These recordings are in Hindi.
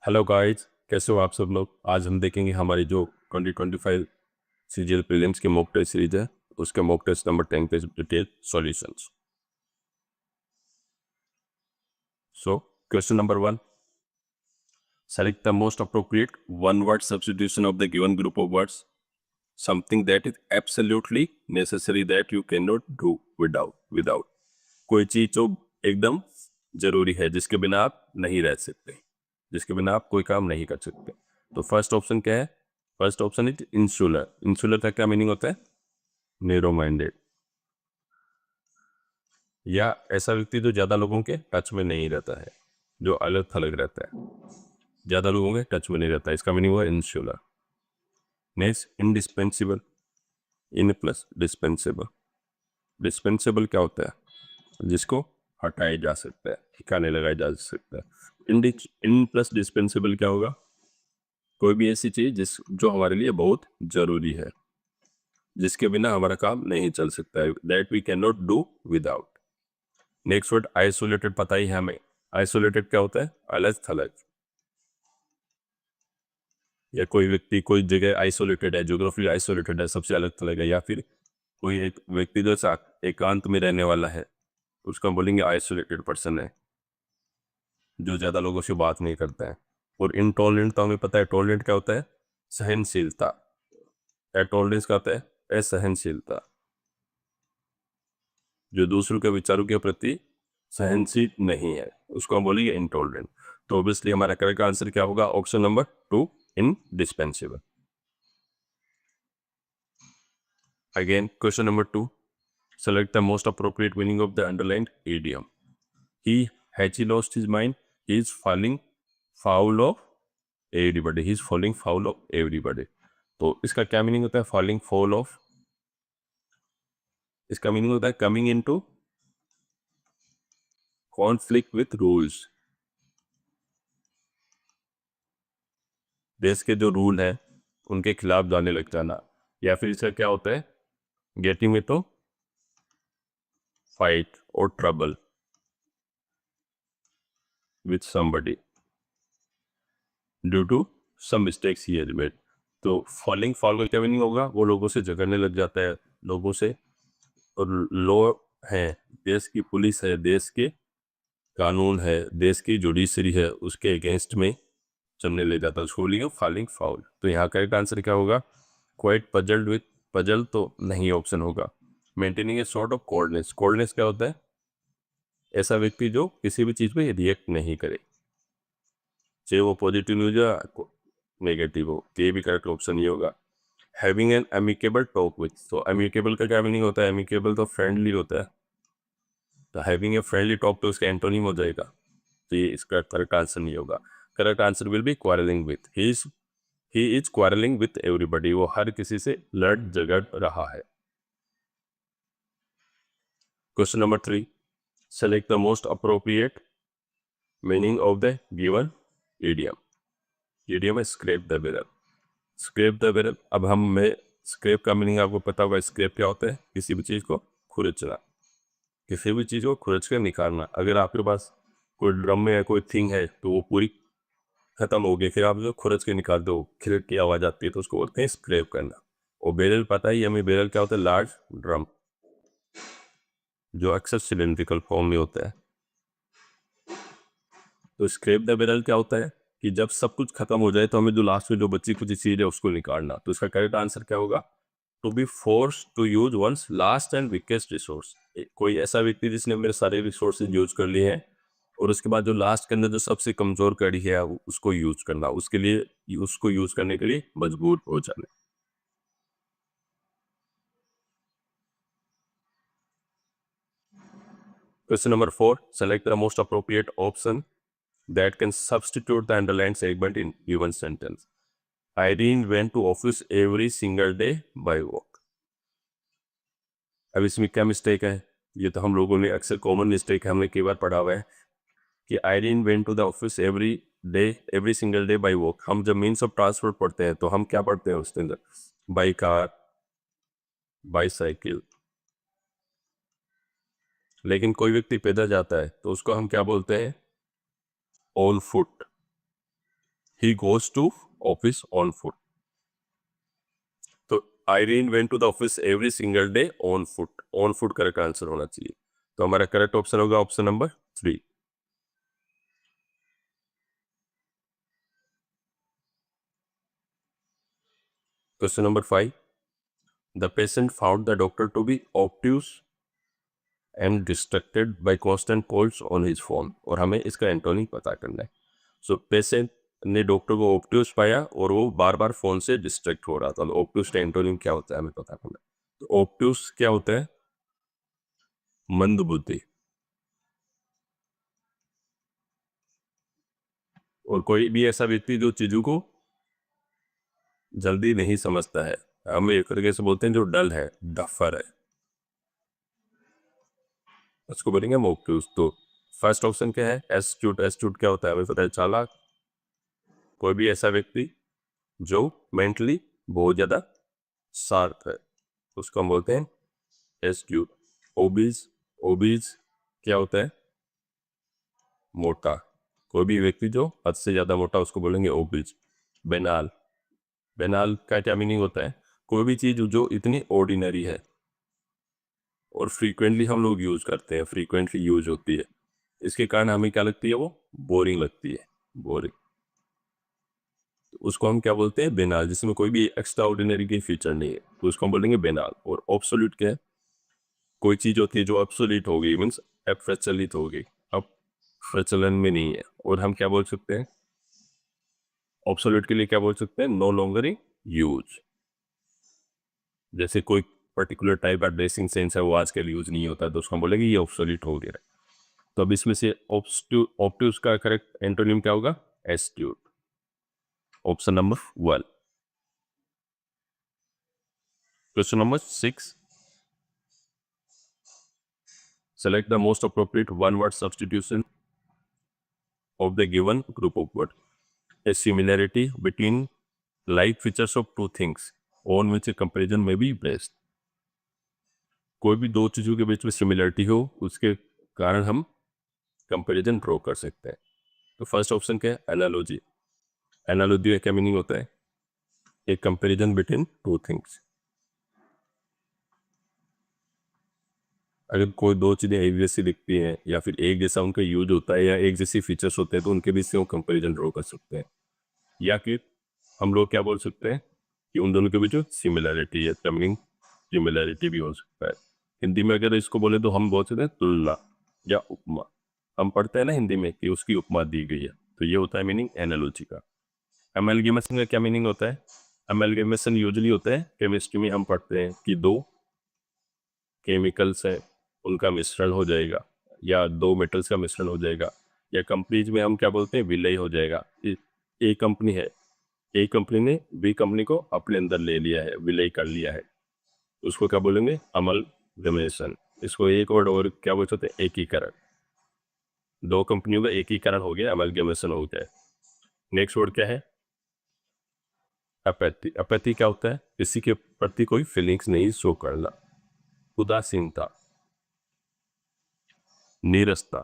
हेलो गाइस, कैसे हो आप सब लोग। आज हम देखेंगे हमारी जो 2025 सीजीएल प्रीलिम्स की मॉक टेस्ट सीरीज है, उसके मॉक टेस्ट नंबर 10 पे detail solutions. So question number 1, select the most appropriate one word substitution of the given group of words, something that is absolutely necessary that you can not do without. कोई चीज जो एकदम जरूरी है, जिसके बिना आप नहीं रह सकते, जिसके बिना आप कोई काम नहीं कर सकते। तो फर्स्ट ऑप्शन क्या है? First option is insular. Insular का क्या मीनिंग होता है? नेरो माइंडेड, या ऐसा व्यक्ति जो ज्यादा लोगों के टच में नहीं रहता है, जो अलग थलग रहता है, ज्यादा लोगों के टच में नहीं रहता है, इसका मीनिंग हुआ insular. Next, indispensable. In plus dispensable. Dispensable क्या होता है? जिसको हटाया जा सकता है, ठिकाने लगाया जा सकता है। इन प्लस डिस्पेंसेबल क्या होगा? कोई भी ऐसी चीज जो हमारे लिए बहुत जरूरी है, जिसके बिना हमारा काम नहीं चल सकता है, that we can not do without. Next word isolated, पता ही है हमें। आइसोलेटेड क्या होता है? अलग थलग, या कोई व्यक्ति कोई जगह आइसोलेटेड है, ज्योग्राफी आइसोलेटेड है, सबसे अलग थलग है। या फिर कोई एक व्यक्ति जो एकांत में रहने वाला है, उसको हम बोलेंगे आइसोलेटेड पर्सन है, जो ज्यादा लोगों से बात नहीं करता है। और इनटॉलरेंट तो हमें पता है, टॉलरेंट क्या होता है? सहनशीलता। टॉलरेंस का होता है असहनशीलता, जो दूसरों के विचारों के प्रति सहनशील नहीं है, उसको हम बोलेंगे इंटॉलरेंट। तो ऑब्वियसली हमारा करेक्ट आंसर क्या होगा? Option number 2, indispensable. Again question number 2, select the most appropriate meaning of the underlined idiom. He has he lost his mind, he is falling foul of everybody. He is falling foul of everybody. तो इसका क्या मीनिंग होता है? फॉलिंग फाउल ऑफ, इसका मीनिंग होता है coming into conflict with rules. देश के जो रूल हैं उनके खिलाफ जाने लग जाना। या फिर इसका क्या होता है? गेटिंग विथ फाइट और trouble with somebody due to some mistakes he has made. तो फॉलिंग फाउल का क्या मीनिंग होगा? वो लोगों से झगड़ने लग जाता है, लोगों से। और लॉ है, देश की पुलिस है, देश के कानून है, देश की जुडिशरी है, उसके अगेंस्ट में चलने ले जाता है, उसको बोलेंगे फॉलिंग फाउल। तो यहाँ का आंसर क्या होगा? क्वाइट पजल्ड विथ, पजल तो नहीं ऑप्शन होगा। Maintaining a sort of coldness. Coldness क्या होता है? ऐसा व्यक्ति जो किसी भी चीज पे रिएक्ट नहीं करे, चाहे वो पॉजिटिव न्यूज या नेगेटिव हो, तो ये भी करेक्ट ऑप्शन ही होगा। Having an amicable talk with. तो अमिकेबल का क्या मीनिंग होता है? अमिकेबल तो फ्रेंडली होता है, तो हैविंग ए फ्रेंडली टॉक तो इसका एंटोनिम हो जाएगा। तो ये इसका करेक्ट आंसर नहीं होगा। Correct answer will be quarreling with. He is quarreling with everybody. वो हर किसी से लड़ झगड़ रहा है। Question number 3, select the most appropriate meaning of the given idiom. Idiom है scrape the barrel. Scrape the barrel, अब मैं स्क्रैप का मीनिंग आपको पता होगा। स्क्रैप क्या होता है? किसी भी चीज को खुरचना, किसी भी चीज को खुरच कर निकालना। अगर आपके पास कोई ड्रम में है, कोई थिंग है, तो वो पूरी खत्म हो गई, फिर आप जो खुरच के निकाल दो, खिलट की आवाज आती है, तो उसको बोलते हैं स्क्रैप करना। और बैरल पता ही हमें, बैरल क्या होता है? लार्ज ड्रम, जो अक्सर सिलेंड्रिकल फॉर्म में होता है। तो स्क्रैप द बैरल क्या होता है? कि जब सब कुछ खत्म हो जाए, तो हमें जो लास्ट में जो बची कुछ चीज है, उसको निकालना। तो इसका करेक्ट आंसर क्या होगा? To be force to use one's last and weakest resource. कोई ऐसा व्यक्ति जिसने मेरे सारे रिसोर्सेज यूज कर लिए हैं, और उसके बाद जो लास्ट के अंदर जो सबसे कमजोर कड़ी है, उसको यूज करना, उसके लिए उसको यूज करने के लिए मजबूर हो जाना। Question number 4, select the most appropriate option that can substitute the underlined segment in given sentence. Irene went to office every single day by walk. अब इसमें क्या मिस्टेक है? ये तो हम लोगों ने अक्सर कॉमन मिस्टेक है, हमने कई बार पढ़ा हुआ है कि Irene went to the office every single day by walk. हम जब मीन्स ऑफ ट्रांसपोर्ट पढ़ते हैं, तो हम क्या पढ़ते हैं उसके अंदर? By car, by cycle. लेकिन कोई व्यक्ति पैदल जाता है, तो उसको हम क्या बोलते हैं? On foot. He goes to office on foot. तो Irene went to the office every single day on foot. On foot correct answer होना चाहिए। तो हमारा करेक्ट ऑप्शन होगा option number 3। Question number 5, the patient found the doctor to be obtuse and distracted by constant calls on his phone. और हमें इसका एंटोनिम पता करना है। सो पेशेंट ने डॉक्टर को ऑब्ट्यूज पाया और वो बार बार फोन से डिस्ट्रैक्ट हो रहा था। तो ऑब्ट्यूज का एंटोनिम क्या होता है हमें पता करना है। तो ऑब्ट्यूज क्या होता है? मंदबुद्धि। और कोई भी ऐसा व्यक्ति जो चीजों को जल्दी नहीं समझता है, हम एक तरीके से बोलते हैं जो डल है, डफर है, उसको बोलेंगे हम ऑब्ट्यूज। तो फर्स्ट ऑप्शन क्या है? एस्ट्यूट। एस्ट्यूट क्या होता है हमें पता है, चालाक। कोई भी ऐसा व्यक्ति जो मेंटली बहुत ज्यादा शार्प है, उसको हम बोलते हैं एस्ट्यूट। ओबीज। ओबीज क्या होता है? मोटा। कोई भी व्यक्ति जो हद से ज्यादा मोटा, उसको बोलेंगे ओबीज। बेनाल। बेनाल का क्या मीनिंग होता है? कोई भी चीज जो इतनी ऑर्डिनरी है और फ्रीक्वेंटली हम लोग यूज करते हैं, फ्रीक्वेंटली यूज होती है, इसके कारण हमें क्या लगती है? वो बोरिंग लगती है, बोरिंग। तो उसको हम क्या बोलते हैं? बेनाल, जिसमें कोई भी एक्स्ट्रा ऑर्डिनरी की फीचर नहीं है, तो उसको हम बोलेंगे बेनाल। और ऑब्सोल्यूट क्या है? कोई चीज होती है जो ऑब्सोल्यूट हो गई, मीन्स अप्रचलित हो गई, अब प्रचलन में नहीं है। और हम क्या बोल सकते हैं ऑब्सोल्यूट के लिए? क्या बोल सकते हैं? No longer in use. जैसे कोई पर्टिकुलर टाइप का ड्रेसिंग सेंस है, वो आजकल यूज नहीं होता, तो उसको हम बोलेंगे ये ऑब्सोल्यूट हो गया। तो अब इसमें से ऑब्ट्यूज का करेक्ट एंटोनिम क्या होगा? Astute. Option number 1। Question number 6, select the most appropriate one word substitution of the given group of words. A similarity between like features of two things on which a comparison may be based. कोई भी दो चीजों के बीच में सिमिलरिटी हो, उसके कारण हम कंपैरिजन ड्रॉ कर सकते हैं। तो फर्स्ट ऑप्शन क्या है? एनालॉजी। एनालॉजी का क्या मीनिंग होता है? ए कंपैरिजन बिटवीन टू थिंग्स। अगर कोई दो चीजें एक जैसी दिखती हैं या फिर एक जैसा उनका यूज होता है या एक जैसी फीचर्स होते हैं, तो उनके बीच से वो कंपैरिजन ड्रॉ कर सकते हैं। या फिर हम लोग क्या बोल सकते हैं कि उन दोनों के बीच सिमिलरिटी है, मीनिंग सिमिलरिटी भी हो सकता है। हिंदी में अगर इसको बोले तो हम बोल सकते हैं तुलना या उपमा। हम पढ़ते हैं ना हिंदी में कि उसकी उपमा दी गई है, तो ये होता है मीनिंग एनालॉजी का। अमेलगेमेशन का क्या मीनिंग होता है? अमेलगेमेशन यूजुअली होता है केमिस्ट्री में हम पढ़ते हैं कि दो केमिकल्स हैं, उनका मिश्रण हो जाएगा, या दो मेटल्स का मिश्रण हो जाएगा, या कंपनीज में हम क्या बोलते हैं? विलय हो जाएगा। एक कंपनी है, ए कंपनी ने बी कंपनी को अपने अंदर ले लिया है, विलय कर लिया है, उसको क्या बोलेंगे? अमलगमेशन। इसको एक वर्ड और क्या बोल सकते हैं? एकीकरण। दो कंपनियों का एकीकरण हो गया, अमलगमेशन हो गया। नेक्स्ट वर्ड क्या है? अपैथी। अपैथी क्या होता है? किसी के प्रति कोई फीलिंग्स नहीं शो करना। उदासीनता, नीरसता।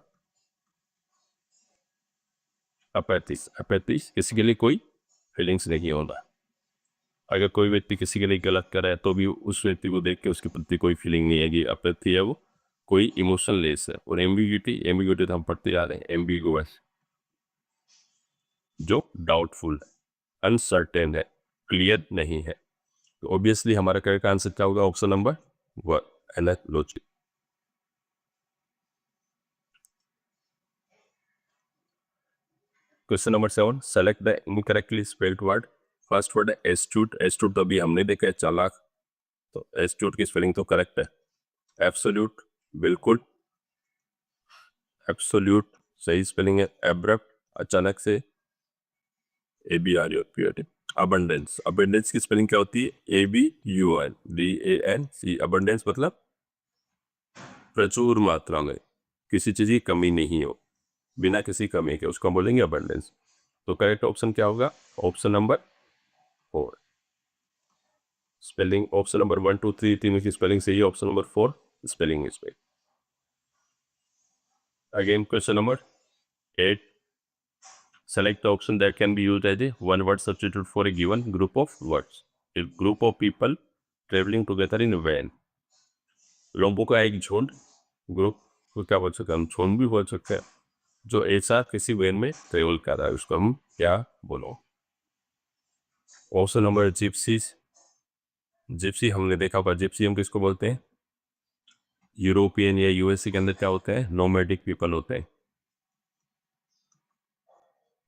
अपैथी। अपैथी किसी के लिए कोई फीलिंग्स नहीं होना। अगर कोई व्यक्ति किसी के लिए गलत कर रहा है तो भी उस व्यक्ति को देख के उसके प्रति कोई फीलिंग नहीं है, कि अपैथी है, वो कोई इमोशनलेस है। और एम्बिग्यूटी, एम्बिग्यूटी तो हम पढ़ते जा रहे हैं, एम्बिगुअस, जो डाउटफुल है, अनसर्टेन है, क्लियर नहीं है। तो ऑब्वियसली हमारा करेक्ट आंसर क्या होगा? Option number 1, analogy. Question number 7, select the incorrectly spelled word. First word है एस्ट्यूट। एस्ट्यूट तो अभी हमने देखा है, चालाक। तो एस्ट्यूट की स्पेलिंग तो करेक्ट है। एब्सोल्यूट, बिल्कुल। एब्सोल्यूट सही स्पेलिंग है। एब्रप्ट, अचानक से। ABRUPT। अबंडेंस, अबंडेंस की स्पेलिंग क्या होती है? ABUNDANC। अबंडेंस मतलब प्रचुर मात्रा में, किसी चीज की कमी नहीं हो, बिना किसी कमी के, उसको हम बोलेंगे अबंडेंस। तो करेक्ट ऑप्शन क्या होगा? Option number 4। Spelling option number 1, 2, 3 तीनों की स्पेलिंग सही है। ऑप्शन नंबर 4 स्पेलिंग इज पे। Again question number 8, Select the option that can be used as a one word substitute for a given group of words. A group of people traveling together in a van. लोगों का एक झुंड, ग्रुप को क्या बोल सकते हैं हम? झुंड भी बोल सकते हैं, जो एक साथ किसी वैन में ट्रेवल कर रहा है, उसको हम क्या बोलो? Option number gypsies. जिप्सी हमने देखा होगा, जिप्सी हम किसको बोलते हैं? यूरोपियन या यूएसए के अंदर क्या होते हैं? नोमैडिक पीपल होते हैं,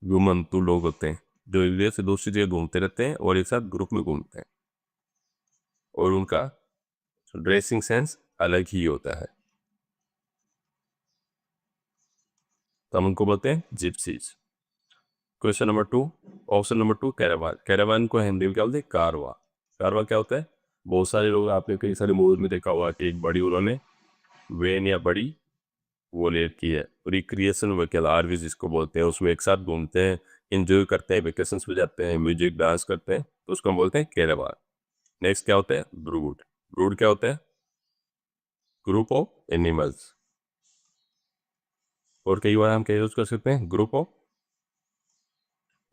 घुमंतु लोग होते हैं, जो एक जगह से दूसरी जगह घूमते रहते हैं और एक साथ ग्रुप में घूमते हैं, और उनका ड्रेसिंग सेंस अलग ही होता है, तो हम उनको बोलते हैं gypsies. Question number 2, option number 2 caravan. Caravan को हिंदी में क्या बोलते हैं? कारवा। कारवा क्या होता है? बहुत सारे लोग, आपने कई सारे मूवीज में देखा हुआ कि एक बड़ी उन्होंने वेन या बड़ी वो ले रखी है, रिक्रिएशन व्हीकल आरवी जिसको बोलते हैं, उसमें एक साथ घूमते हैं, एंजॉय करते हैं, वेकेशंस पे जाते हैं, म्यूजिक डांस करते हैं, तो उसको हम बोलते हैं कैरावान। नेक्स्ट क्या होता है? ब्रूड। ब्रूड क्या होता है? ग्रुप ऑफ एनिमल्स, और कई बार हम क्या यूज कर सकते हैं? Group of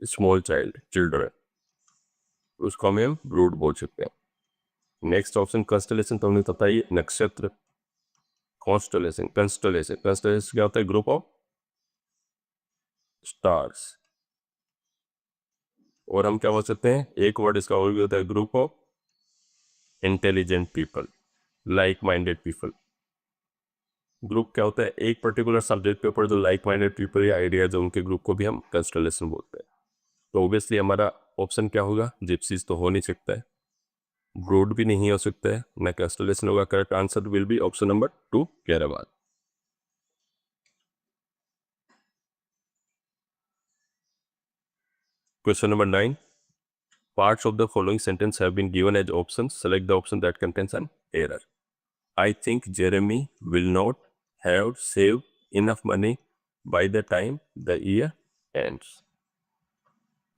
small child, children, उसको हम ब्रूड बोल सकते हैं। नेक्स्ट ऑप्शन कंस्टलेशन, तो हमने बताइए नक्षत्र। कॉन्स्टलेशन, कंस्टलेशन, कंस्टलेशन क्या होता है? ग्रुप ऑफ स्टार्स, और हम क्या बोल सकते हैं? एक वर्ड इसका और भी होता है, group of intelligent people, like minded people. Group क्या होता है? एक पर्टिकुलर सब्जेक्ट के ऊपर जो लाइक माइंडेड पीपल या आइडियाज है, उनके ग्रुप को भी हम कंस्टलेशन बोलते हैं। तो ऑब्वियसली हमारा ऑप्शन क्या होगा? जिप्सीज तो हो नहीं सकता है, ब्रूड भी नहीं हो सकता है, ना कंस्टलेशन होगा। Correct answer will be option number 2 caravan. Question number 9. Parts of the following sentence have been given as options. Select the option that contains an error. I think Jeremy will not have saved enough money by the time the year ends.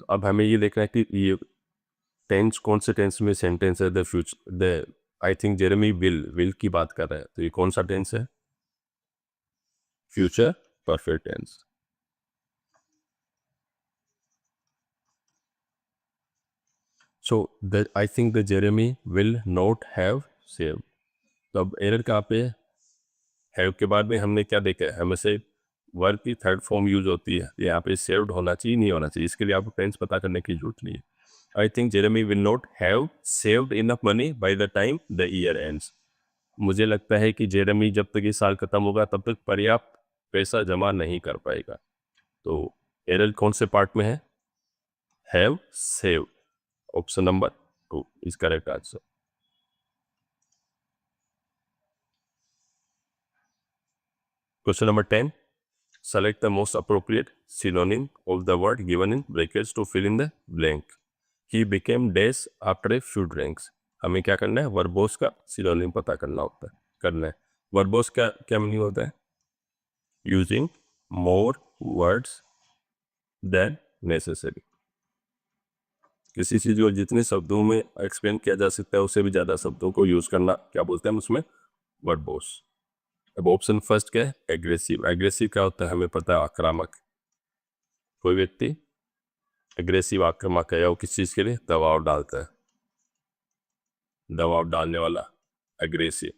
तो अब हमें ये देखना है कि ये टेंस कौन से टेंस में सेंटेंस है? The future, the I think Jeremy will की बात कर रहा है, तो ये कौन सा टेंस है? Future perfect tense. So the I think the Jeremy will not have saved, तो अब एरर कहाँ पे है? हैव के बाद में हमने क्या देखा है? हमें से वर्ब की थर्ड फॉर्म यूज होती है, यहाँ पे सेव्ड होना चाहिए, नहीं होना चाहिए, इसके लिए आपको टेंस पता करने की जरूरत नहीं है। I think Jeremy will not have saved enough money by the time the year ends. मुझे लगता है कि जेरेमी जब तक ये साल खत्म होगा तब तक पर्याप्त पैसा जमा नहीं कर पाएगा। तो एरर कौन से पार्ट में है? Have saved, option number 2 is correct answer. Question number 10. Select the most appropriate synonym of the word given in brackets to fill in the blank. He became dash after a few drinks. हमें क्या करना है? वर्बोस का सिनोनिम पता करना है। वर्बोस का क्या मीनिंग होता है? Using more words than necessary, किसी चीज को जितने शब्दों में एक्सप्लेन किया जा सकता है उससे भी ज्यादा शब्दों को यूज करना क्या बोलते हैं हम उसमें? वर्बोस। अब ऑप्शन फर्स्ट क्या है? एग्रेसिव। एग्रेसिव क्या होता है? हमें पता है, आक्रामक। कोई व्यक्ति एग्रेसिव आक्रामक है या वो किस चीज के लिए दबाव डालता है, दबाव डालने वाला एग्रेसिव।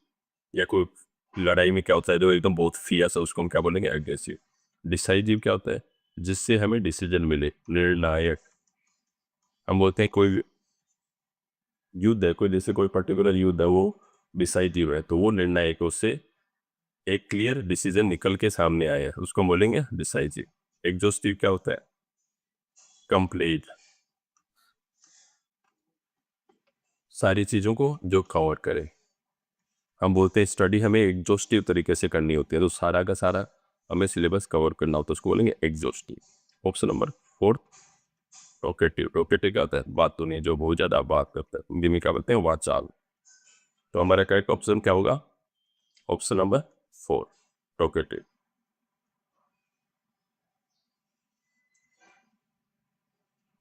या कोई लड़ाई में क्या होता है जो एकदम बहुत फियर्स है, उसको हम क्या बोलेंगे? एग्रेसिव। डिसाइसिव क्या होता है? जिससे हमें डिसीजन मिले, निर्णायक। हम बोलते हैं कोई युद्ध है, कोई जैसे कोई पर्टिकुलर युद्ध है, वो डिसाइसिव है, तो वो निर्णायक है, उससे एक क्लियर डिसीजन निकल के सामने आया है, उसको बोलेंगे डिसाइसिव। एग्जॉस्टिव क्या होता है? कंप्लीट, सारी चीजों को जो कवर करे। हम बोलते हैं स्टडी हमें एग्जॉस्टिव तरीके से करनी होती है, तो सारा का सारा हमें सिलेबस कवर करना होता है, उसको बोलेंगे exhaustive. Option number 4 talkative. Talkative क्या होता है? बात तो नहीं, जो बहुत ज्यादा बात करता है, हिंदी में क्या बोलते हैं? वाचाल। तो हमारा करेक्ट ऑप्शन क्या होगा? Option number 4 talkative.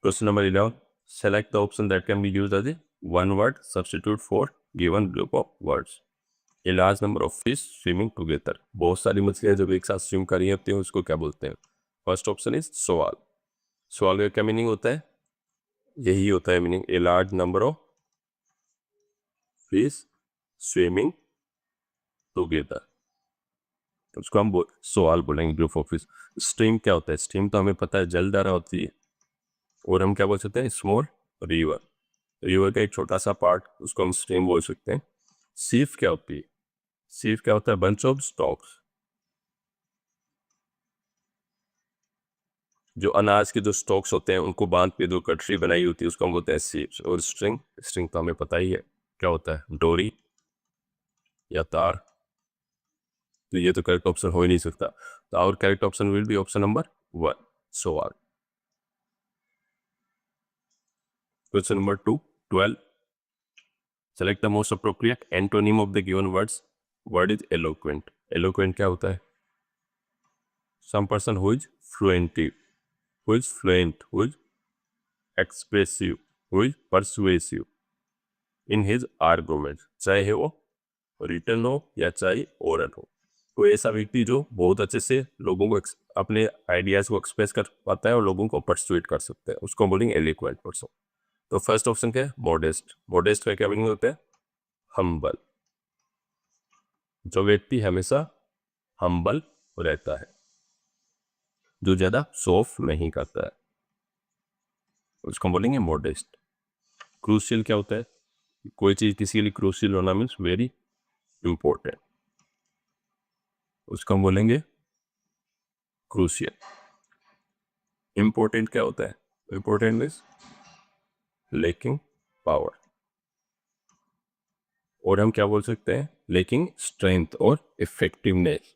Question number 11. Select the option that can be used as a one word substitute for given group of words. A large number of fish swimming together. बहुत सारी मछलियां जब एक साथ स्विम कर रही होती हैं उसको क्या बोलते हैं? फर्स्ट ऑप्शन इज सवाल। सवाल का क्या मीनिंग होता है? यही होता है meaning, a large number of fish swimming together, उसको हम सवाल बोलेंगे, ग्रुप ऑफ फिश। स्ट्रीम क्या होता है? स्ट्रीम तो हमें पता है जल धारा होती है, और हम क्या बोल सकते हैं? स्मॉल रिवर, रिवर का एक छोटा सा पार्ट, उसको हम स्ट्रीम बोल सकते हैं। सीफ क्या होती है? सीफ क्या होता है? बंच ऑफ स्टॉक्स, जो अनाज के जो स्टॉक्स होते हैं उनको बांध पे जो कटरी बनाई होती है उसको हम बोलते हैं सीफ्स। और स्ट्रिंग, स्ट्रिंग तो हमें पता ही है क्या होता है, डोरी या तार। तो ये तो करेक्ट ऑप्शन हो ही नहीं सकता, तो our correct option will be option number 1, सवाल। Question number 2, 12, select the most appropriate antonym of the given words. Word is eloquent. Eloquent क्या होता है? Some person who is fluent, who is fluent, who is expressive, who is persuasive in his argument, चाहे वो रिटर्न हो या चाहे ओरल हो। कोई ऐसा व्यक्ति जो बहुत अच्छे से लोगों को अपने आइडियाज को एक्सप्रेस कर पाता है और लोगों को परसुएट कर सकता है, उसको बोलेंगे एलिक्वेंट पर्सन। तो फर्स्ट ऑप्शन क्या है? मॉडेस्ट। मॉडेस्ट का क्या मीनिंग होता है? हम्बल, जो व्यक्ति हमेशा हम्बल रहता है, जो ज्यादा शो ऑफ नहीं करता है, उसको बोलेंगे मॉडेस्ट। क्रूशियल क्या होता है? कोई चीज किसी के लिए क्रूशियल होना मीन्स वेरी इंपॉर्टेंट, उसको हम बोलेंगे क्रूशियल। इंपॉर्टेंट क्या होता है? इंपॉर्टेंट मीन्स लेकिंग पावर, और हम क्या बोल सकते हैं? लेकिंग स्ट्रेंथ और इफेक्टिवनेस।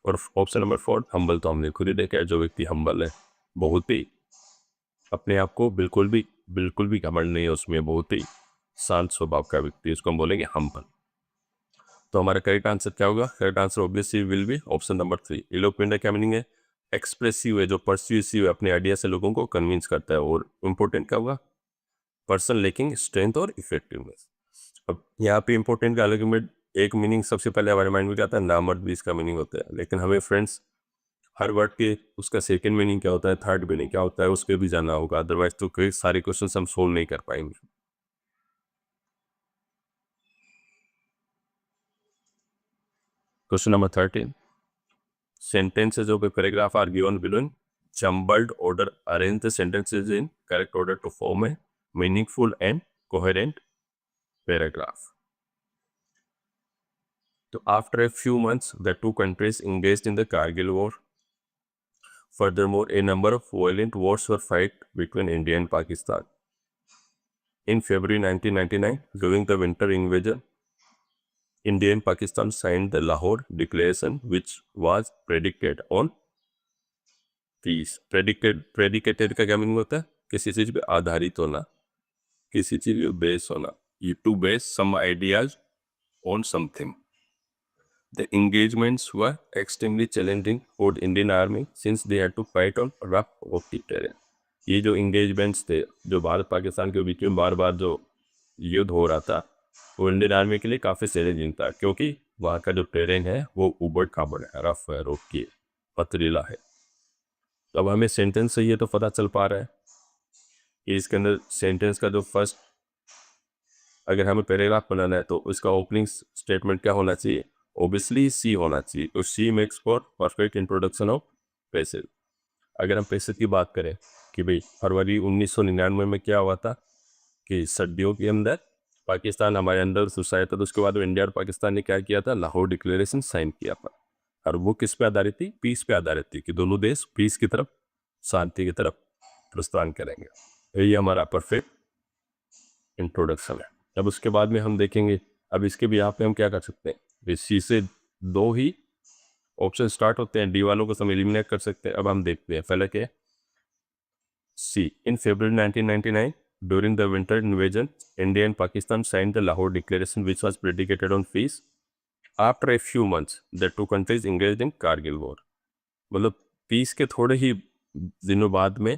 और ऑप्शन नंबर 4, हम्बल, तो हमने खुद ही देखा है, जो व्यक्ति हम्बल है, बहुत ही अपने आप को बिल्कुल भी घमंड नहीं है उसमें, बहुत ही शांत स्वभाव का व्यक्ति, उसको हम बोलेंगे हम्बल। तो हमारा करेक्ट आंसर क्या होगा? Correct answer obviously will be option number 3, eloquent. क्या मीनिंग है? एक्सप्रेसिव है, जो परस्यूसिव है, अपने आइडिया से लोगों को कन्विंस करता है। और इंपॉर्टेंट क्या होगा? पर्सन लेकिंग स्ट्रेंथ और इफेक्टिवनेस। अब यहाँ पे इंपॉर्टेंट का अलग में एक मीनिंग सबसे पहले हमारे माइंड में क्या आता है? नामर्द भी इसका मीनिंग होता है, लेकिन हमें फ्रेंड्स हर वर्ड के उसका सेकंड मीनिंग क्या होता है, थर्ड मीनिंग क्या होता है, उसके भी जानना होगा, अदरवाइज तो कई सारे क्वेश्चन हम सोल्व नहीं कर पाएंगे। Question number 13, sentences of a paragraph are given below in jumbled order. Arrange the sentences in correct order to form a meaningful and coherent paragraph. So after a few months, the two countries engaged in the Kargil War. Furthermore, a number of violent wars were fought between India and Pakistan. In February 1999, during the winter invasion, India and Pakistan signed the Lahore Declaration, which was predicated on peace. Predicated का क्या मीनिंग होता है? किसी चीज पे आधारित होना, किसी चीज पे बेस होना, you to base some ideas on something. The engagements were extremely challenging for the Indian Army since they had to fight on rough rocky terrain. ये जो engagements थे, जो भारत पाकिस्तान के बीच में बार बार जो युद्ध हो रहा था, वो इंडियन आर्मी के लिए काफ़ी चैलेंजिंग था, क्योंकि वहाँ का जो टेरेन है वो उबड़ खाबड़ है, रफ है, रोकी है, पथरीला है। तो अब हमें सेंटेंस से ये तो पता चल पा रहा है कि इसके अंदर सेंटेंस का जो फर्स्ट, अगर हमें पैराग्राफ बनाना है तो उसका ओपनिंग स्टेटमेंट क्या होना चाहिए? ओबियसली सी होना चाहिए। तो C makes for perfect introduction of passage. अगर हम पैसेज की बात करें कि भाई फरवरी 1999 में क्या हुआ था कि सर्दियों के अंदर पाकिस्तान हमारे अंदर घुसाया था, तो उसके बाद इंडिया और पाकिस्तान ने क्या किया था? लाहौर डिक्लेरेशन साइन किया था, और वो किस पे आधारित थी? पीस पे आधारित थी, कि दोनों देश पीस की तरफ, शांति की तरफ प्रस्थान करेंगे। यही हमारा परफेक्ट इंट्रोडक्शन है। अब उसके बाद में हम देखेंगे, अब इसके भी यहाँ पे हम क्या कर सकते हैं? सी से दो ही ऑप्शन स्टार्ट होते हैं, डी वालों को हम एलिमिनेट कर सकते हैं। अब हम देखते हैं पहले क्या, सी। इन February 1999 during the winter invasion, India and Pakistan signed the Lahore Declaration, which was predicated on peace. After a few months, the two countries engaged in Kargil War. मतलब पीस के थोड़े ही दिनों बाद में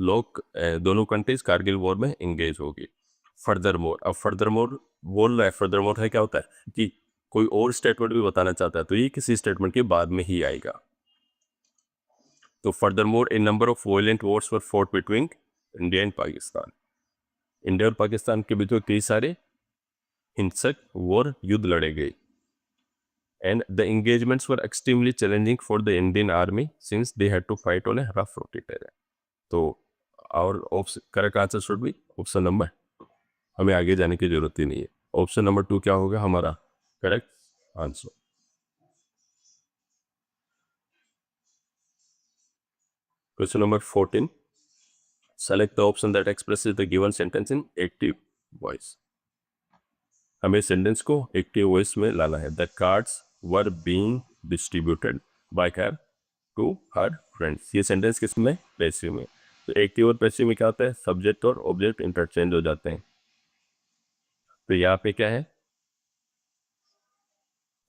लोग दोनों कंट्रीज कारगिल वॉर में इंगेज होगी। फर्दर मोर, अब फर्दर मोर बोल रहा है, फर्दर मोर है क्या होता है कि कोई और स्टेटमेंट भी बताना चाहता है तो ये किसी स्टेटमेंट के बाद में ही आएगा। तो further more A number of violent Wars were fought between India and Pakistan. India और पाकिस्तान के बीच में कई सारे हिंसक वॉर युद्ध लड़े गए। And the engagements were extremely challenging for the Indian army since they had to fight on a rough rocky terrain. तो और correct answer should be option number, हमें आगे जाने की जरूरत ही नहीं है। ऑप्शन नंबर 2 क्या होगा हमारा correct answer. Question number 14, select the option that expresses the given sentence in active voice. हमें सेंटेंस को एक्टिव वॉइस में लाना है। The cards were being distributed by her to her friends. ये सेंटेंस किस में, पैसिव में। तो एक्टिव और पैसिव में क्या होता है, सब्जेक्ट और ऑब्जेक्ट इंटरचेंज हो जाते हैं। तो यहाँ पे क्या है,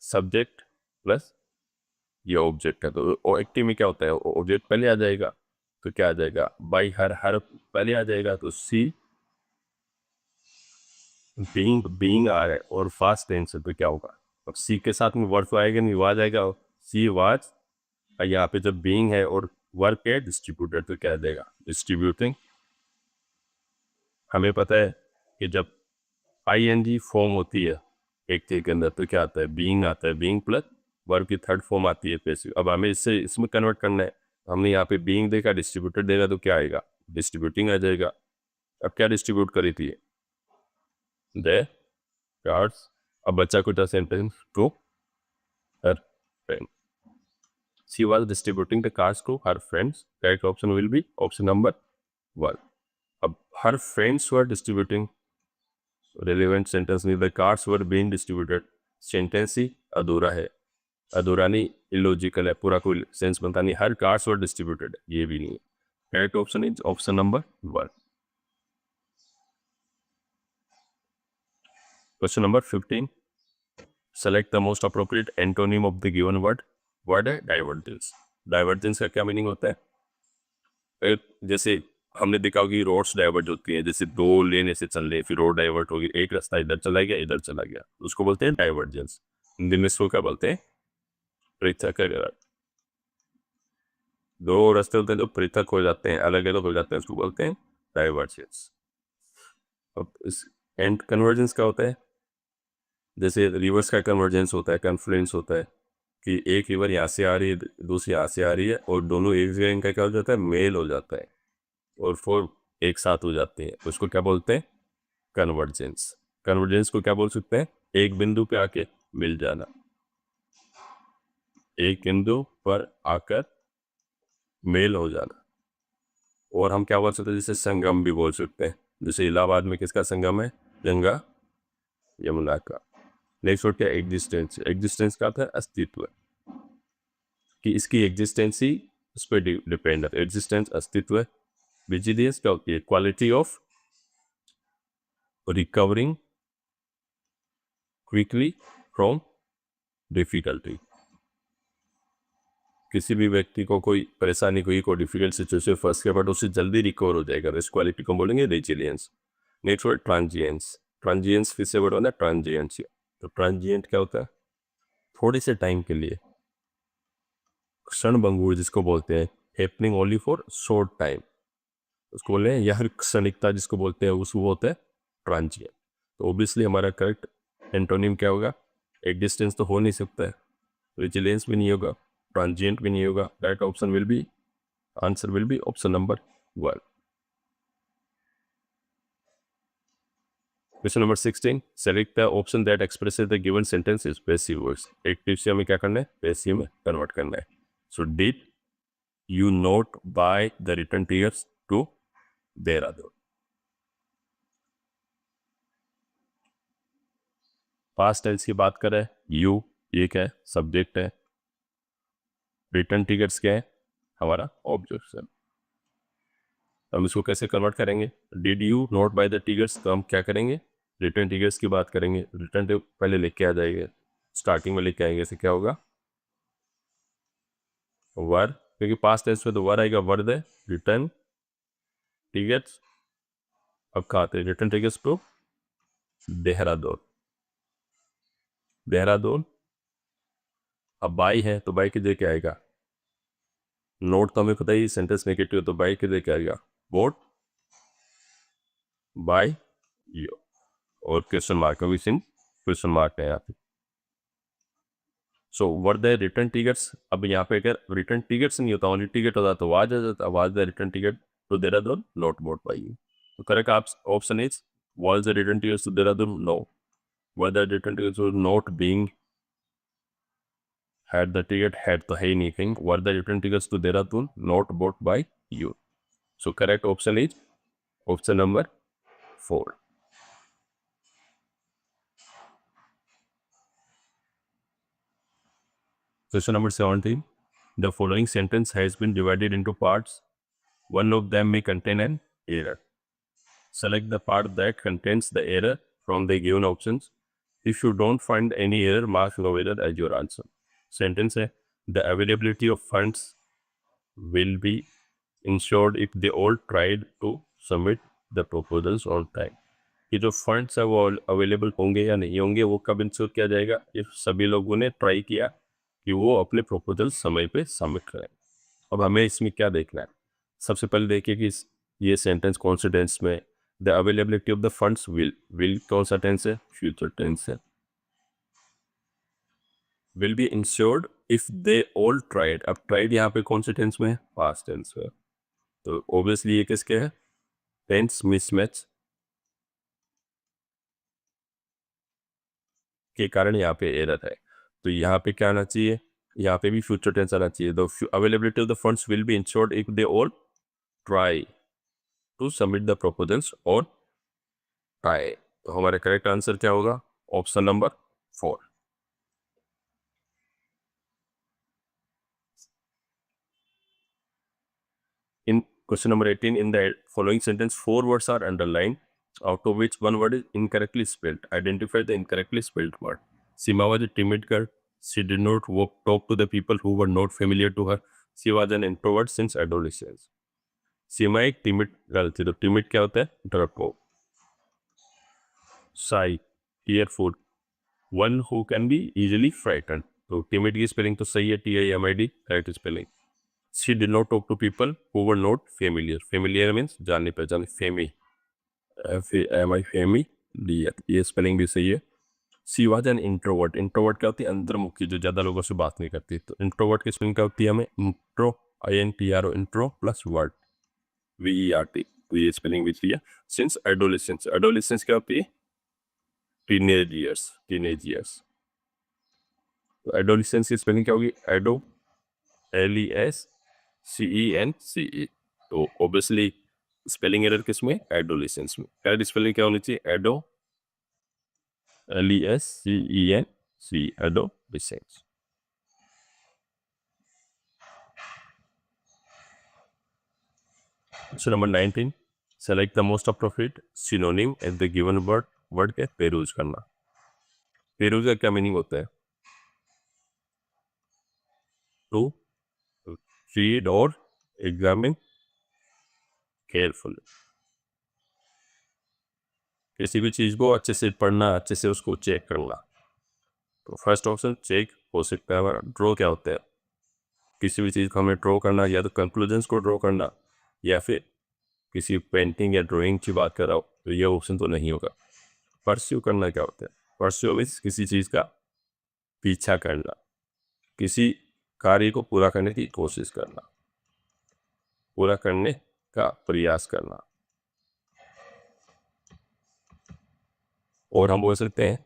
सब्जेक्ट प्लस ये ऑब्जेक्ट है। तो एक्टिव में क्या होता है, ऑब्जेक्ट पहले आ जाएगा तो क्या आ जाएगा, बाई हर, हर पहले आ जाएगा तो सी बीइंग आ रहा है और फास्ट टेंस है तो क्या होगा, अब सी के साथ में वर्ब तो आएगा नहीं, वो आ जाएगा सी वाज। यहाँ पे जब बीइंग है और वर्क है डिस्ट्रीब्यूटेड तो क्या आ जाएगा डिस्ट्रीब्यूटिंग। हमें पता है कि जब आईएनजी फॉर्म होती है एक चीज के अंदर तो क्या आता है, बीइंग आता है, बीइंग प्लस वर्ब की थर्ड फॉर्म आती है पैसिव। अब हमें इससे इसमें कन्वर्ट करना है। हमने यहाँ पे बीइंग देखा, डिस्ट्रीब्यूटेड देगा तो क्या आएगा, डिस्ट्रीब्यूटिंग आ जाएगा। अब क्या डिस्ट्रीब्यूट करी थी, द कार्ड्स। अब बच्चा कुछ sentence to her friend, she was distributing the cards to her friends. Correct option will be option number 1। अब her friends were distributing, relevant sentence नहीं, the cards were being distributed, sentence ही अधूरा है, अधूरा नहीं इलॉजिकल है, पूरा कोई सेंस बनता नहीं। हर कार्ड्स वर डिस्ट्रीब्यूटेड ये भी नहीं है। Correct option is option number 1। Question number 15, select the most appropriate antonym of the given word. Word है डाइवर्जेंस। डाइवर्जेंस का क्या मीनिंग होता है, जैसे हमने देखा होगी रोड्स डाइवर्ट होती हैं, जैसे दो लेन ऐसे चल रहे, फिर रोड डाइवर्ट होगी, एक रास्ता इधर चला गया इधर चला गया, उसको बोलते हैं डाइवर्जेंस। हिंदी में इसको क्या बोलते हैं, पृथक। दो रास्ते होते हैं जो पृथक हो जाते हैं, अलग अलग हो जाते हैं, उसको बोलते हैं डाइवर्जेंस। अब इस एंड कन्वर्जेंस क्या होता है, जैसे रिवर्स का कन्वर्जेंस होता है, कन्फ्लुएंस होता है कि एक रिवर यहाँ से आ रही है दूसरी यहाँ से आ रही है और दोनों एक जगह इनका क्या हो जाता है, मेल हो जाता है और फिर एक साथ हो जाते हैं, उसको क्या बोलते हैं कन्वर्जेंस। कन्वर्जेंस को क्या बोल सकते हैं, एक बिंदु पे आके मिल जाना, एक बिंदु पर आकर मेल हो जाना। और हम क्या बोल सकते हैं, जैसे संगम भी बोल सकते हैं, जैसे इलाहाबाद में किसका संगम है, गंगा यमुना का। नेक्स्ट वर्ड क्या, एग्जिस्टेंस। एग्जिस्टेंस का था अस्तित्व, कि इसकी एग्जिस्टेंस ही उस पर डिपेंड है, एग्जिस्टेंस अस्तित्व। विजिलियंस क्या होती है, quality of recovering quickly from difficulty. किसी भी व्यक्ति को कोई परेशानी हुई, कोई डिफिकल्ट सिचुएशन फंस गया बट उससे जल्दी रिकवर हो जाएगा, इस क्वालिटी को बोलेंगे resilience. Next word transience. Transience फिर से वर्ड होता है ट्रांजिएंस। तो ट्रांजिएंट क्या होता है, थोड़े से टाइम के लिए, क्षणभंगुर जिसको बोलते हैं, happening only for short time, उसको बोलते हैं, या फिर क्षणिकता जिसको बोलते हैं उसको बोलते हैं ट्रांजिएंट। तो ऑब्वियसली हमारा करेक्ट एंटोनिम क्या होगा, एग्जिस्टेंस तो हो नहीं सकता है, रेजिलियंस भी नहीं होगा, ट्रांजिएंट भी नहीं होगा। Correct option will B, answer will be option number 1। Question number 16, select the option that expresses the given sentence is passive voice. Active से हमें क्या करना है, पैसिव में कन्वर्ट करना है। So did you not buy the return tickets to Dehradun. Past tense की बात करें, यू ये क्या है, सब्जेक्ट है, रिटर्न टिकट्स क्या है, हमारा ऑब्जेक्ट है। हम इसको कैसे कन्वर्ट करेंगे, did you not buy the tickets, तो हम क्या करेंगे, रिटर्न टिकट्स की बात करेंगे, रिटर्न टिकट पहले लेके आ जाएंगे, स्टार्टिंग में लेके आएंगे, इससे क्या होगा वर, क्योंकि पास्ट टेंस में तो वर आएगा, वर दे रिटर्न टिकट्स। अब खाते return tickets to Dehradun, Dehradun. अब बाई है तो बाई की जगह क्या आएगा? नोट तो हमें पता ही सेंटेंस नेगेटिव, तो बाई की जगह क्या आएगा? Bought by you. और क्वेश्चन मार्क का भी सिंह क्वेश्चन मार्क है यहाँ पे। So were the return tickets, अब यहाँ पे अगर रिटर्न टिकट्स नहीं होता, ओनली टिकट होता तो आज आ जाता, was the return ticket to Dehradun not bought by you. तो करेक्ट आप option is was the return tickets to Dehradun, no. Were the return tickets were not being had the ticket, had तो है ही नहीं कहीं, were the return tickets to Dehradun not bought by you? So correct option is option number 4. Question number 17. The following sentence has been divided into parts. One of them may contain an error. Select the part that contains the error from the given options. If you don't find any error, mark no error as your answer. Sentence है, the availability of funds will be ensured if they all tried to submit the proposals on time. कि जो फंड्स है वो अवेलेबल होंगे या नहीं होंगे वो कब इंश्योर किया जाएगा? इफ सभी लोगों ने ट्राई किया कि वो अपने प्रपोजल समय पे सबमिट करें। अब हमें इसमें क्या देखना है? सबसे पहले देखिए कि ये सेंटेंस कौन से टेंस में? The availability of the funds will कौन सा टेंस है? फ्यूचर टेंस है। Will be ensured if they all tried, अब ट्राइड यहाँ पे कौन से टेंस में है? पास्ट टेंस में। तो ऑब्वियसली ये किसके है? टेंस मिसमैच के कारण यहाँ पे एरर है। तो यहाँ पे क्या आना चाहिए? यहाँ पे भी फ्यूचर टेंस आना चाहिए। The availability of the funds will be ensured if they all try to submit the proposals और ट्राई। तो हमारा करेक्ट आंसर क्या होगा? Option number 4। In question number 18, in the following sentence, 4 words are underlined, out of which one word is incorrectly spelled. Identify the incorrectly spelled word. Seema was a timid girl. She did not talk to the people who were not familiar to her. She was an introvert since adolescence. सीमा एक टिमिड गर्ल थी। तो टिमिड क्या होता है? डरपोक। शाई, fearful, one who can be easily frighten. तो टिमिड की स्पेलिंग तो सही है, TIMID, right spelling. She did not talk to people who were not familiar. Familiar means जाने पहचाने, फेमी, FAMI, फेमी, ये स्पेलिंग भी सही है। She was an introvert. Introvert क्या होती है? अंतर्मुखी, जो ज़्यादा लोगों से बात नहीं करती। तो इंट्रोवर्ट की स्पेलिंग क्या होती है? हमें intro, INTRO, intro plus word, VERT। तो ये स्पेलिंग भी सही है। सिंस एडोलेसेंस, एडोलेसेंस क्या होती है? Teenage years, teenage years. तो एडोलेसेंस की स्पेलिंग क्या होगी? एडो, LESCENCE। तो ऑब्वियसली स्पेलिंग एरर किसमें? एडोलेसेंस में। करेक्ट स्पेलिंग क्या होनी चाहिए? एडो, LESCENC, adolescence. Question number 19. Select the most appropriate synonym at the given word. Word के पेरूज करना। पेरूज का क्या मीनिंग होता है? टू रीड और एग्जामिन केयरफुल। किसी भी चीज को अच्छे से पढ़ना, अच्छे से उसको चेक करना। तो फर्स्ट ऑप्शन चेक हो सकता है हमारा। ड्रॉ क्या होता है? किसी भी चीज़ को हमें ड्रॉ करना, या तो कंक्लूजन्स को ड्रॉ करना, या फिर किसी पेंटिंग या ड्राइंग की बात कर रहा हो, तो ये ऑप्शन तो नहीं होगा। परस्यू करना क्या होता है? परस्यू मीन्स किसी चीज़ का पीछा करना, किसी कार्य को पूरा करने की कोशिश करना, पूरा करने का प्रयास करना। और हम बोल सकते हैं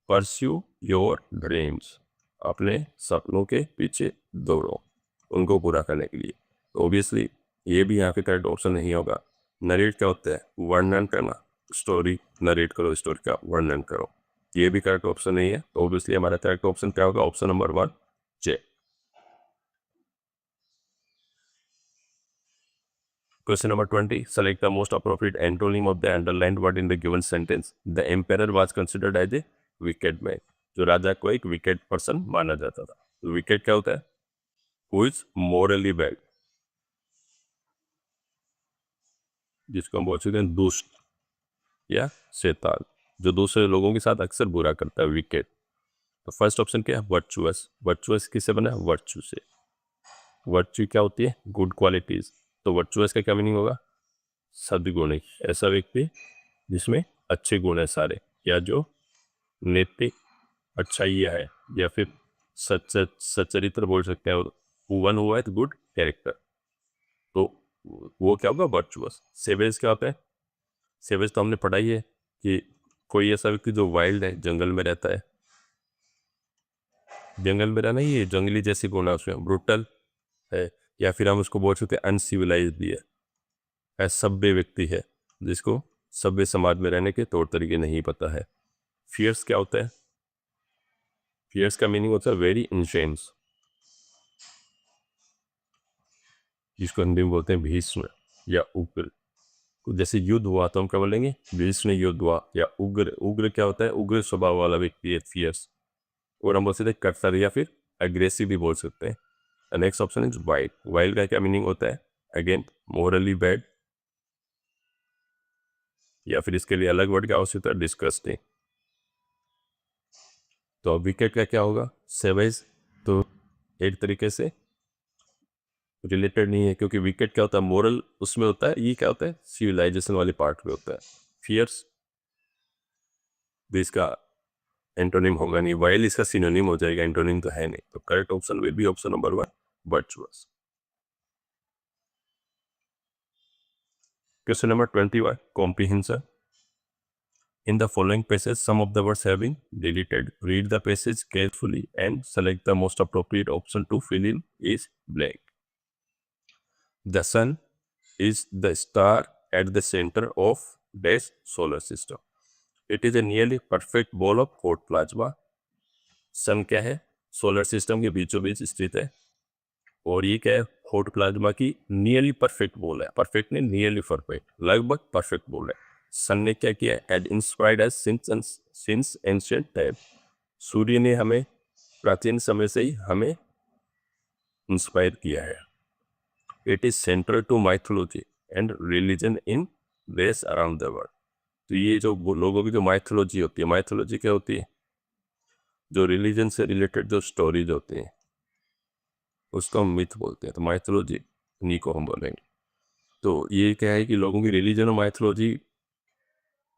परस्यू योर ड्रीम्स, अपने सपनों के पीछे दौड़ो उनको पूरा करने के लिए। तो ऑब्वियसली ये भी यहाँ पे करेक्ट ऑप्शन नहीं होगा। नरेट क्या होता है? वर्णन करना, स्टोरी नरेट करो, स्टोरी का वर्णन करो। ये भी करेक्ट ऑप्शन नहीं है। तो ऑब्वियसली हमारा करेक्ट ऑप्शन क्या होगा? Option number 1 check. Question number 20. Select the most appropriate antonym of the underlined word in the given sentence. The emperor was considered as a wicked man. जो राजा को एक wicked person माना जाता था। तो wicked क्या होता है? Who is morally bad, जिसको हम बोल सकते हैं दुष्ट या शैतान, जो दूसरे लोगों के साथ अक्सर बुरा करता है, wicked। तो फर्स्ट ऑप्शन क्या है, वर्चुअस। वर्चुअस किससे बना है, वर्चू से। वर्चू क्या होती है, गुड क्वालिटीज। तो वर्चुअस का क्या मीनिंग होगा, सद्गुणी, ऐसा व्यक्ति जिसमें अच्छे गुण है सारे, या जो नैतिक अच्छाइयाँ है, या फिर सच्चरित्र बोल सकते हैं, वन हुआ है गुड कैरेक्टर, तो वो क्या होगा, वर्चुअस। सेवेज क्या होता है, सेवेज तो हमने पढ़ा ही है कि कोई ऐसा व्यक्ति जो वाइल्ड है, जंगल में रहता है। जंगल में रहना ही है, जंगली जैसी गुण है उसमें, ब्रूटल है, या फिर हम उसको बोल सकते हैं अनसिविलाइज भी है, सभ्य व्यक्ति है जिसको सभ्य समाज में रहने के तौर तरीके नहीं पता है। फियर्स क्या होता है, फियर्स का मीनिंग होता है वेरी इंटेंस, जिसको हिंदी में बोलते हैं भीष्म या उग्र। जैसे युद्ध हुआ तो हम क्या बोलेंगे, भीष्म युद्ध हुआ, या उग्र। उग्र क्या होता है, उग्र स्वभाव वाला व्यक्ति है, फियर्स। और हम बोल सकते हैं कट्टर, या फिर अग्रेसिव भी बोल सकते हैं। Next option is wild. Wild का क्या मीनिंग होता है, अगेन मोरली बैड, या फिर इसके लिए अलग वर्ड क्या हो सकता है, डिस्गस्टिंग। तो अब विकेट का क्या होगा, सेवेज, तो एक तरीके से रिलेटेड नहीं है, क्योंकि विकेट क्या होता है, मोरल उसमें होता है, ये क्या होता है, सिविलाइजेशन वाले पार्ट में होता है। फियर्स भी इसका एंटोनिम होगा नहीं, वाइल इसका सिनोनिम हो जाएगा, एंटोनिम तो है नहीं। तो correct option will be option number 1, virtuous. Question number 21, comprehension. In the following passage, some of the words have been deleted. Read the passage carefully and select the most appropriate option to fill in is blank. The sun is the star at the center of dash solar system. It is a nearly perfect ball of hot plasma. सन क्या है, सोलर सिस्टम के बीचों बीच स्थित है, और ये क्या है, हॉट प्लाज्मा की नियरली परफेक्ट बॉल है। परफेक्ट नहीं, नियरली परफेक्ट, लगभग परफेक्ट बॉल है। सन ने क्या किया, and inspired as since ancient time. सूर्य ने हमें प्राचीन समय से ही हमें इंस्पायर किया है। It is central to mythology and religion in ways around the world. तो ये जो लोगों की जो माइथोलॉजी होती है, माइथोलॉजी क्या होती है, जो रिलीजन से रिलेटेड जो स्टोरीज होती हैं उसको हम मिथ बोलते हैं। तो माइथोलॉजी इन्हीं को हम बोलेंगे। तो ये क्या है कि लोगों की रिलीजन और माइथोलॉजी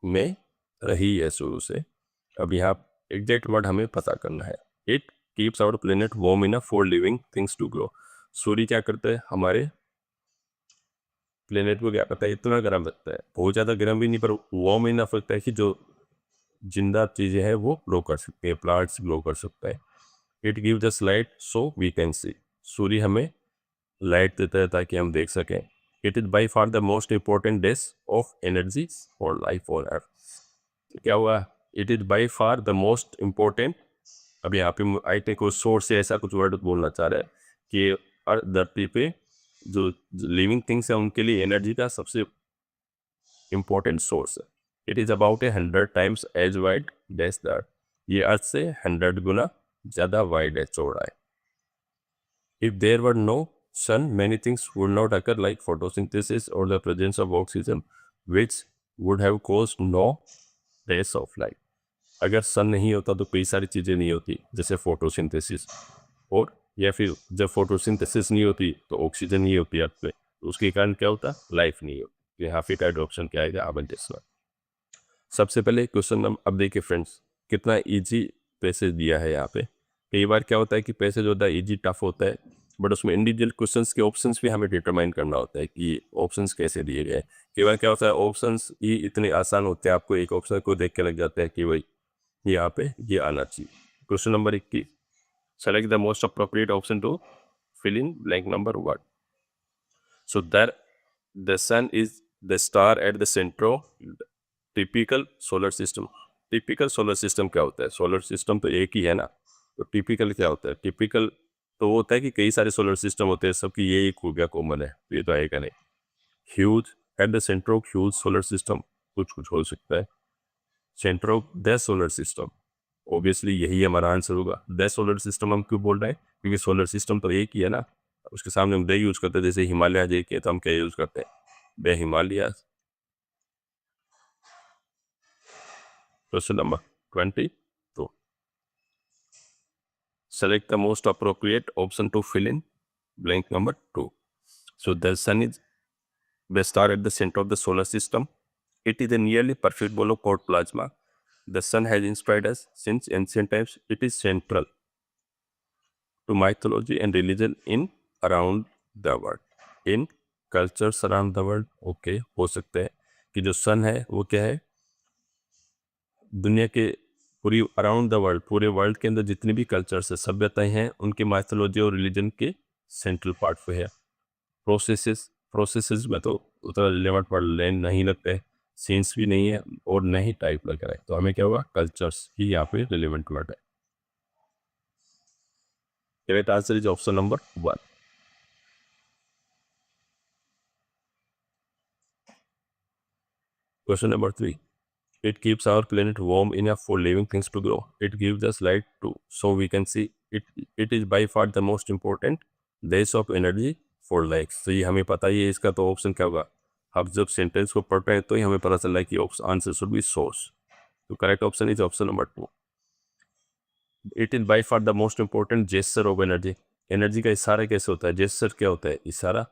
में रही है शुरू से। अब यहाँ एग्जैक्ट वर्ड हमें पता करना है। It keeps our planet warm enough for living things to grow. सूर्य क्या करता है, हमारे प्लेनेट को क्या करता है, इतना गर्म रखता है, बहुत ज़्यादा गर्म भी नहीं पर वार्म इनफ रखता है कि जो जिंदा चीज़ें हैं वो ग्रो कर सकती है, प्लांट्स ग्रो कर सकता है। It gives us light so we can see. सूर्य हमें लाइट देता है ताकि हम देख सकें। It is by far the most important days of energy for life on earth. क्या हुआ, it is by far the most important. अब यहाँ पे आई थिंक कोई सोर्स से ऐसा कुछ वर्ड बोलना चाह रहा है कि धरती पे जो लिविंग थिंग्स है उनके लिए एनर्जी का सबसे इम्पोर्टेंट सोर्स है। It is about 100 times as wide dash the earth. ये अर्थ से 100 गुना ज़्यादा वाइड है, चौड़ा है। If there were no sun, many things would not occur like photosynthesis or the presence of oxygen, which would have caused no rays of light. अगर सन नहीं होता तो कई सारी चीज़ें नहीं होती, जैसे फोटोसिंथेसिस, और या फिर जब फोटोसिंथेसिस नहीं होती तो ऑक्सीजन नहीं होती अर्थ पे, तो उसके कारण क्या होता, लाइफ नहीं होती। तो यहाँ फिर का ऑप्शन क्या आएगा, आबंटेसवा। सबसे पहले क्वेश्चन नंबर, अब देखिए फ्रेंड्स कितना इजी पैसेज दिया है यहाँ पे। कई बार क्या होता है कि पैसेज होता है इजी टफ होता है, बट उसमें इंडिविजुअल क्वेश्चंस के ऑप्शंस भी हमें डिटरमाइन करना होता है कि ऑप्शंस कैसे दिए गए। कई बार क्या होता है, ऑप्शंस ही इतने आसान होते हैं, आपको एक ऑप्शन को देख के लग जाता है कि भाई यहाँ पे ये आना चाहिए। Question number 21, select the most appropriate option to fill in blank number 1. So that the sun is the star at the center of typical solar system. Typical solar system क्या होता है, सोलर सिस्टम तो एक ही है ना, तो टिपिकल क्या होता है, टिपिकल तो वो होता है कि कई सारे सोलर सिस्टम होते हैं, सबकी ये एक खूबियाँ कॉमन है, तो ये तो आएगा नहीं। Huge, at the centre of huge solar system, कुछ कुछ हो सकता है। Centre of the solar system, obviously यही हमारा आंसर होगा। द सोलर सिस्टम हम क्यों बोल रहे हैं, क्योंकि सोलर सिस्टम तो एक ही है ना, उसके सामने हम द यूज करते हैं। जैसे हिमालय एक है तो हम क्या यूज करते हैं, the Himalaya. Question number 22, Select the most appropriate option to fill in blank number 2. So the sun is the star at the center of the solar system. It is a nearly perfect ball of cold plasma. The sun has inspired us since ancient times. It is central to mythology and religion in around the world. In cultures around the world, okay, हो सकता है कि जो सन है वो क्या है, दुनिया के पूरी अराउंड द वर्ल्ड, पूरे वर्ल्ड के अंदर जितनी भी कल्चर्स है, सभ्यताएं हैं, उनके माइथोलॉजी और रिलीजन के सेंट्रल पार्ट पे है. प्रोसेसेस में तो उतना रिलेवेंट वर्ड नहीं लगता है, सीन्स भी नहीं है और नहीं टाइप लग रहा है, तो हमें क्या होगा, कल्चर्स ही यहाँ पे रिलेवेंट वर्ड है. Correct answer is option number 1. Question number 3. It keeps our planet warm enough for living things to grow. It gives us light too, so we can see. It is by far the most important source of energy for life. तो ये हमें पता ही है, इसका तो ऑप्शन क्या होगा. अब जब सेंटेंस को पढ़ रहे हैं तो ही हमें पता चल रहा है कि आंसर शुड बी सोर्स. तो correct option is option number 2. It is by far the most important gesture of energy. Energy का इशारा कैसे होता है, जेस्चर क्या होता है, इशारा.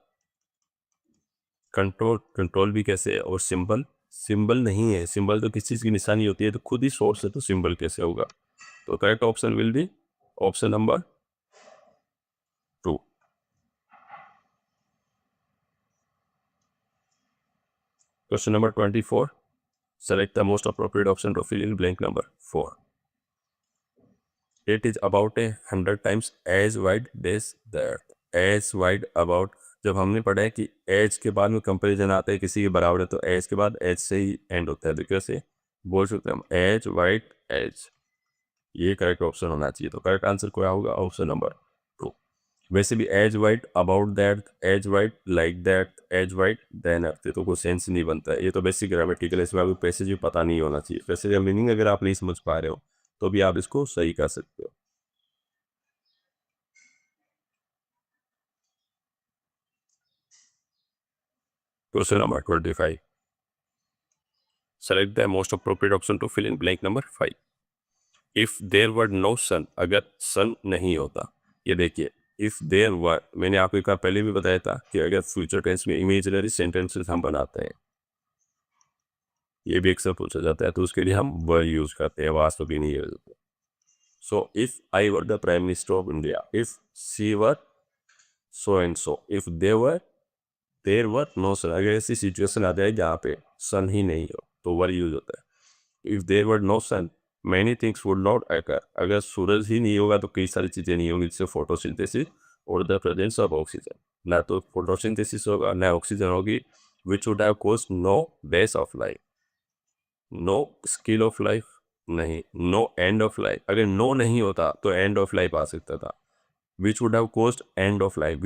कंट्रोल भी कैसे है, और सिंबल नहीं है. सिंबल तो किसी चीज़ की निशानी होती है, तो खुद ही सोर्स है, तो सिंबल कैसे होगा. तो correct option will be option number 2. Question number 24. Select the most appropriate option to fill in blank number 4. It is about 100 times as wide days the earth. As wide about, जब हमने पढ़ा है कि एज के बाद में कंपैरिजन आता है किसी के बराबर है, तो एज के बाद एज से ही एंड होता है, तो कैसे बोल सकते हैं हम, एज वाइड एज. ये करेक्ट ऑप्शन होना चाहिए. तो करेक्ट आंसर क्या होगा, ऑप्शन नंबर 2. वैसे भी as wide about that, as wide like that, as wide then earth, तो कोई सेंस नहीं बनता है. ये तो बेसिक ग्रामेटिकल, इसमें आपको पैसेज भी पता नहीं होना चाहिए. पैसेज का मीनिंग अगर आप नहीं समझ पा रहे हो तो भी आप इसको सही कर सकते हो. Question number 25. Select the most appropriate option to fill in blank number 5. If there were no sun, अगर सन नहीं होता. ये देखिए, if there were, मैंने आपको एक बार पहले भी बताया था कि अगर फ्यूचर टेंस में इमेजिनरी सेंटेंसेस हम बनाते हैं, ये भी अक्सर पूछा जाता है, तो उसके लिए हम वर यूज करते हैं, वास्तव भी नहीं यूज होते. So if I were the prime minister of India, if she were so and so, if there were no sun, अगर ऐसी सिचुएशन आ जाए जहाँ पे सन ही नहीं हो तो वर यूज होता है. If there were no sun many things would not occur, अगर सूरज ही नहीं होगा तो कई सारी चीज़ें नहीं होंगी, जैसे फोटोसिंथेसिस और द प्रेजेंस ऑफ ऑक्सीजन. ना तो फोटोसिंथेसिस होगा ना ऑक्सीजन होगी, which would have caused no base of life, no skill of life, नहीं, नो एंड ऑफ लाइफ. अगर नो नहीं होता तो एंड ऑफ लाइफ आ सकता था. Which would have caused end of life,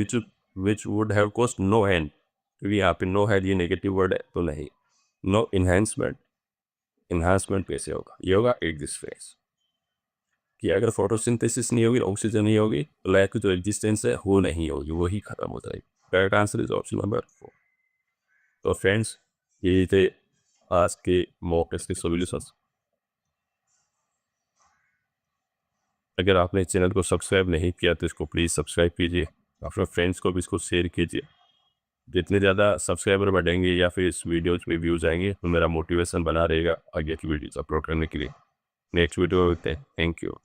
which would have caused no end, क्योंकि यहाँ पे नो है, ये नेगेटिव वर्ड है, तो नहीं. नो इन्हांसमेंट कैसे होगा, ये होगा एग्जिस्टेंस. कि अगर फोटोसिंथेसिस नहीं होगी, ऑक्सीजन नहीं होगी, तो लाइफ की जो एग्जिस्टेंस है वो नहीं होगी, वही खत्म हो जाएगी. Correct answer is option number 4. तो फ्रेंड्स, ये थे आज के मॉक टेस्ट के सॉल्यूशंस. अगर आपने चैनल को सब्सक्राइब नहीं किया तो इसको प्लीज़ सब्सक्राइब कीजिए, अपने फ्रेंड्स को भी इसको शेयर कीजिए. जितने ज़्यादा सब्सक्राइबर बढ़ेंगे या फिर इस वीडियोज़ में व्यूज़ आएंगे तो मेरा मोटिवेशन बना रहेगा आगे की वीडियोज़ अपलोड करने के लिए. नेक्स्ट वीडियो में मिलते हैं. Thank you.